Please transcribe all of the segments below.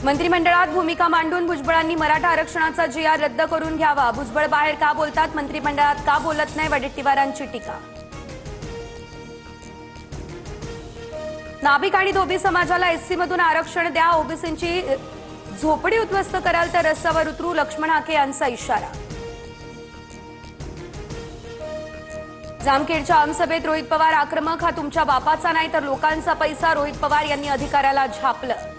मंत्रिमंडळात भूमिका मांडून भुजबळांनी मराठा आरक्षणाचा जी.आर रद्द करून घ्यावा। भुजबळ बाहेर का बोलतात, मंत्रिमंडळात का बोलत नाही, वडेट्टीवारांची टीका। नाभिक आणि धोबी समाजाला एससी मधून आरक्षण द्या, ओबीसींची झोपडी उद्ध्वस्त कराल तर रस्त्यावर उतरू, लक्ष्मण हाके यांचा इशारा। जामखेडच्या आमसभेत रोहित पवार आक्रमक, हा तुमच्या बापाचा नाही तर लोकांचा पैसा, रोहित पवार यांनी अधिकाऱ्याला झापलं।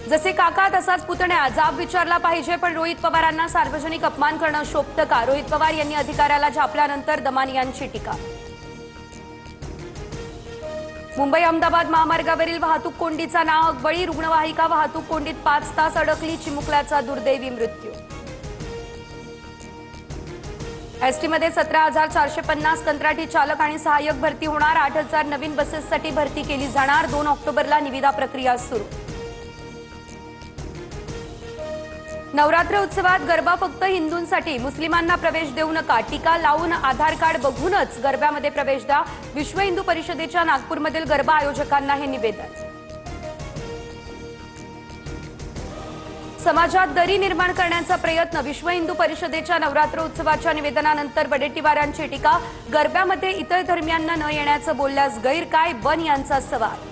जसे काका तसाच पुतण्या, जाब विचारला पाहिजे पण रोहित पवारांना सार्वजनिक अपमान करणं शोभतं का, रोहित पवार यांनी अधिकाऱ्याला झापल्यानंतर दमानी यांची टीका। मुंबई अहमदाबाद महामार्गावरील वाहतूक कोंडीचा नाहक बळी, रुग्णवाहिका वाहतूक कोंडीत 5 तास अडकली, चिमुकल्याचा दुर्दैवी मृत्यू। एसटीमध्ये 17,450 कंत्राटी चालक आणि सहाय्यक भरती होणार, 8,000 नवीन बसेससाठी भरती केली जाणार, 2 ऑक्टोबरला निविदा प्रक्रिया सुरू। नवरात्र उत्सवात गरबा फक्त हिंदूंसाठी, मुस्लिमांना प्रवेश देऊ नका, टीका लावून आधार कार्ड बघूनच गरब्यामध्ये प्रवेश द्या, विश्व हिंदू परिषदेच्या नागपूरमधील गरबा आयोजकांना हे निवेदन। समाजात दरी निर्माण करण्याचा प्रयत्न, विश्व हिंदू परिषदेच्या नवरात्र उत्सवाच्या निवेदनानंतर वडेट्टीवारांची टीका, गरब्यामध्ये इतर धर्मियांना न येण्याचं बोलल्यास गैर काय, बन यांचा सवाल।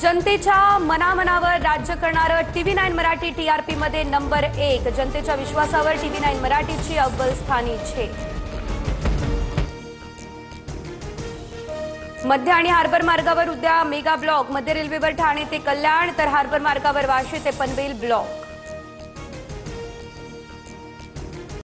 जनतेच्या मनामनावर राज्य करणारं TV9 मराठी TRP मध्ये नंबर 1, जनतेच्या विश्वासावर TV9 मराठीची अव्वल स्थानी झेप। मध्य आणि हार्बर मार्गावर उद्या मेगा ब्लॉक, मध्य रेल्वेवर ठाणे ते कल्याण तर हार्बर मार्गावर वाशी ते पनवेल ब्लॉक।